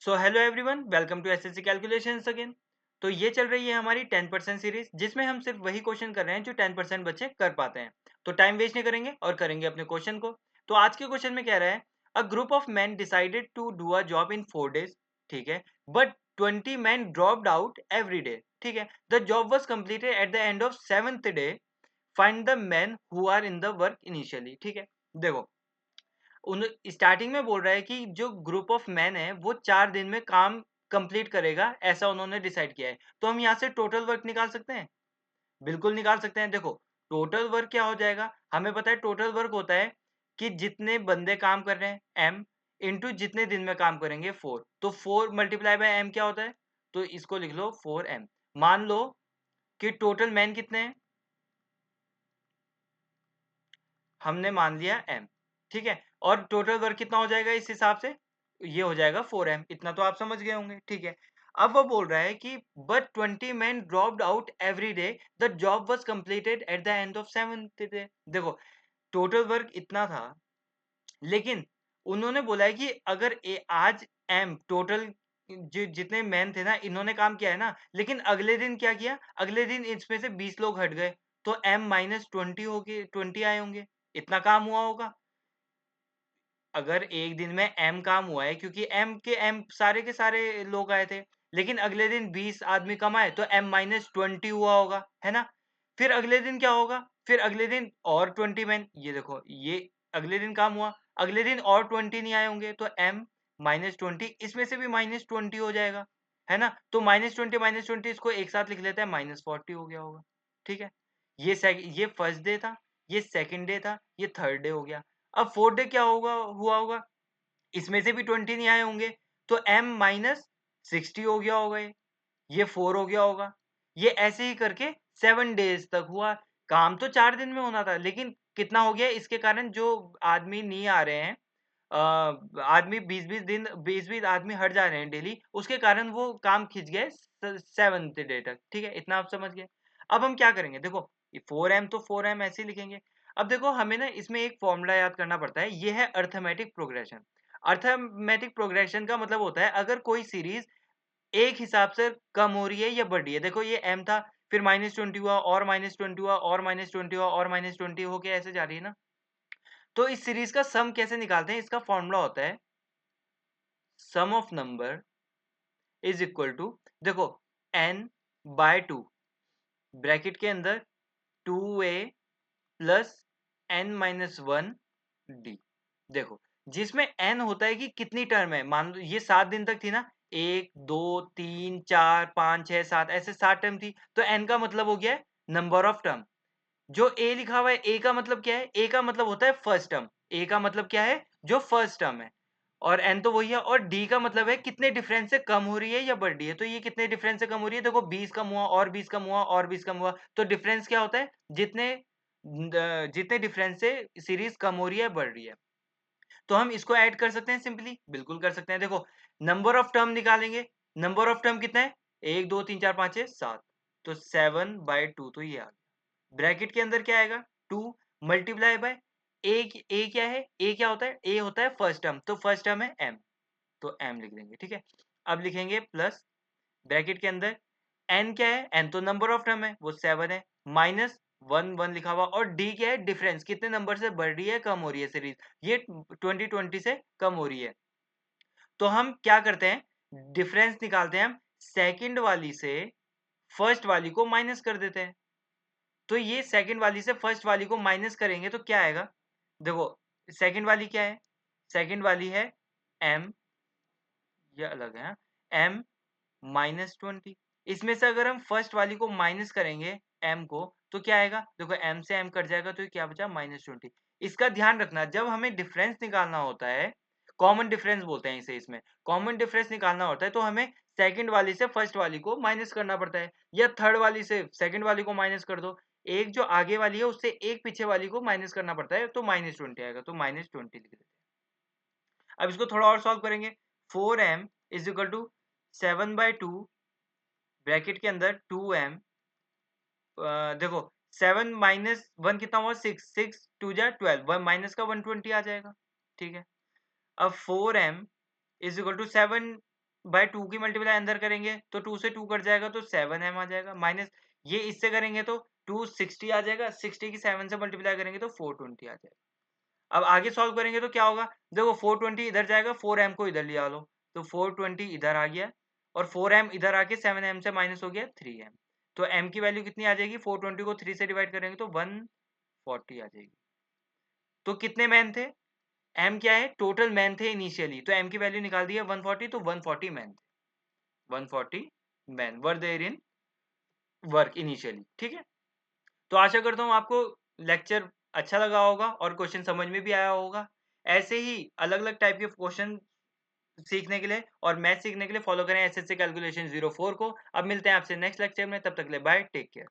So hello everyone, welcome to SSC calculations again. तो ये चल रही है हमारी 10% सीरीज, जिसमें हम सिर्फ वही क्वेश्चन कर रहे हैं जो 10% बच्चे कर पाते हैं। तो टाइम वेस्ट नहीं करेंगे और करेंगे अपने क्वेश्चन को। तो आज के क्वेश्चन में कह रहा है, a group of man decided to do a job in 4 days, ठीक है, but 20 man dropped out every day, ठीक है। The job was completed at the end of 7th डे। Find the man who are in the work initially, ठीक है। देखो, उन starting में बोल रहा है कि जो ग्रुप ऑफ मैन है वो 4 दिन में काम कंप्लीट करेगा, ऐसा उन्होंने डिसाइड किया है। तो हम यहाँ से टोटल वर्क निकाल सकते हैं, बिल्कुल निकाल सकते हैं। देखो, टोटल वर्क क्या हो जाएगा, हमें पता है टोटल वर्क होता है कि जितने बंदे काम कर रहे हैं एम, इंटू जितने दिन में काम करेंगे 4। तो 4 मल्टीप्लाई बाय एम क्या होता है, तो इसको लिख लो 4m। मान लो कि टोटल मैन कितने हैं, हमने मान लिया m, ठीक है। और टोटल वर्क कितना हो जाएगा इस हिसाब से, ये हो जाएगा 4m। इतना तो आप समझ गए होंगे, ठीक है। अब वो बोल रहा है कि but 20 man dropped out every day, the job was completed eight the end of 7th day. देखो, टोटल वर्क इतना था, लेकिन उन्होंने बोला है कि अगर आज m टोटल जितने मैन थे ना, इन्होंने काम किया है ना, लेकिन अगले दिन क्या किया, अगले दिन इसमें से 20 लोग हट गए, तो m-20 हो गए, 20 आए होंगे, इतना काम हुआ होगा। अगर एक दिन में m काम हुआ है, क्योंकि m सारे के सारे लोग आए थे, लेकिन अगले दिन 20 आदमी कम आए, तो m-20 हुआ होगा, है ना। फिर अगले दिन क्या होगा, फिर अगले दिन और 20 मैन, ये देखो, ये अगले दिन काम हुआ, अगले दिन और 20 नहीं आए होंगे, तो m-20 इसमें से भी -20 हो जाएगा, है ना। तो -20 इसको एक साथ लिख लेते हैं, -40 हो गया होगा, ठीक है। ये फर्स्ट डे था, ये सेकंड डे था, ये थर्ड डे हो गया। अब फोर्थ डे क्या होगा, हुआ होगा, इसमें से भी 20 नहीं आए होंगे, तो m-60 हो गया होगा, ये 4 हो गया होगा। ये ऐसे ही करके 7 डेज तक हुआ। काम तो 4 दिन में होना था, लेकिन कितना हो गया इसके कारण, जो आदमी नहीं आ रहे हैं, आदमी 20-20 आदमी हट जा रहे हैं डेली, उसके कारण वो काम खिंच गए 7th डे तक, ठीक है। इतना आप समझ गए। अब हम क्या करेंगे, देखो, 4m तो 4m ऐसे ही लिखेंगे। अब देखो, हमें ना इसमें एक फॉर्मूला याद करना पड़ता है, ये है अर्थमेटिक प्रोग्रेशन। अर्थमेटिक प्रोग्रेशन का मतलब होता है, अगर कोई सीरीज एक हिसाब से कम हो रही है या बढ़ रही है। देखो, ये m था, फिर -20 हुआ, और -20 हुआ, और -20 हुआ, और -20 होके ऐसे जा रही है ना। तो इस सीरीज का सम कैसे निकालते हैं, इसका फॉर्मूला होता है sum of number is equal to, देखो, n/2, ब्रैकेट के अंदर 2a प्लस n-1d। देखो, जिसमें n होता है कि कितनी टर्म है, मान लो ये 7 दिन तक थी ना, 1 2 3 4 5 6 7, ऐसे 7 टर्म थी, तो n का मतलब हो गया है नंबर ऑफ टर्म। जो a लिखा हुआ है, a का मतलब क्या है, a का मतलब होता है फर्स्ट टर्म, a का मतलब क्या है, जो फर्स्ट टर्म है, और n तो वही है, और d का मतलब है कितने डिफरेंस से कम हो रही है या बढ़ रही है। तो ये कितने डिफरेंस से कम हो रही है, देखो 20 कम हुआ, और 20 कम हुआ, और 20 कम हुआ, तो डिफरेंस क्या होता है, जितने डिफरेंस से सीरीज कम हो रही है, बढ़ रही है। तो हम इसको ऐड कर सकते हैं सिंपली, बिल्कुल कर सकते हैं। देखो, नंबर ऑफ टर्म निकालेंगे, नंबर ऑफ टर्म कितना है, 1 2 3 4 5 6 7, तो 7/2, तो ये आ गया। ब्रैकेट के अंदर क्या आएगा, 2 मल्टीप्लाई बाय ए क्या है, ए क्या होता है, ए होता है फर्स्ट टर्म, तो फर्स्ट टर्म है m, तो m लिख देंगे, ठीक है। अब लिखेंगे प्लस, ब्रैकेट के अंदर n क्या है, n तो नंबर ऑफ टर्म है, वो 7 है, माइनस 1 लिखा हुआ, और d क्या है, डिफरेंस, कितने नंबर से बढ़ रही है, कम हो रही है सीरीज, ये 20 से कम हो रही है। तो हम क्या करते हैं, डिफरेंस निकालते हैं हम, सेकंड वाली से फर्स्ट वाली को माइनस कर देते हैं। तो ये सेकंड वाली से फर्स्ट वाली को माइनस करेंगे तो क्या आएगा, देखो, सेकंड वाली क्या है, सेकंड वाली है m, ये अलग है, m -20। इसमें से अगर हम फर्स्ट वाली को माइनस करेंगे m को, तो क्या आएगा, देखो m से m कट जाएगा, तो ये क्या बचा, -20। इसका ध्यान रखना, जब हमें डिफरेंस निकालना होता है, कॉमन डिफरेंस बोलते हैं इसे, इसमें कॉमन डिफरेंस निकालना होता है, तो हमें सेकंड वाली से फर्स्ट वाली को माइनस करना पड़ता है, या थर्ड वाली से सेकंड वाली को माइनस कर दो, एक जो आगे वाली है उससे एक पीछे वाली को माइनस करना पड़ता है, तो -20 आएगा, तो -20 लिख देते हैं। अब इसको थोड़ा और सॉल्व करेंगे, 4m is equal to 7/2, bracket के अंदर 2m, देखो, 7 - 1 कितना हुआ, 6, 6 2 जा 12, वन माइनस का 120 आ जाएगा, ठीक है। अब 4m is equal to 7 bye 2 की मल्टीप्लाई अंदर करेंगे तो 2 से 2 कट जाएगा तो 7m आ जाएगा, माइनस ये इससे करेंगे तो 260 आ जाएगा, 60 की 7 से मल्टीप्लाई करेंगे तो 420 आ जाएगा। अब आगे सॉल्व करेंगे तो क्या होगा, देखो 420 इधर जाएगा, 4m को इधर ले आ लो, तो 420 इधर आ गया और 4m इधर आके 7m से माइनस हो गया 3m। तो m की वैल्यू कितनी आ जाएगी, 420 को 3 से डिवाइड करेंगे तो 140 आ जाएगी। तो कितने मैन थे, m क्या है, टोटल मैन थे इनिशियली, तो m की वैल्यू निकाल दी है 140, तो 140 मैन थे, 140 man were there in work initially. ठीक है, तो आशा करता हूँ आपको लेक्चर अच्छा लगा होगा और क्वेश्चन समझ में भी आया होगा। ऐसे ही अलग-अलग टाइप के क्वेश्चन सीखने के लिए और मैथ सीखने के लिए फॉलो करें एसएससी कैलकुलेशन 04 को। अब मिलते हैं आपसे नेक्स्ट लेक्चर में, तब तक के लिए बाय, टेक केयर।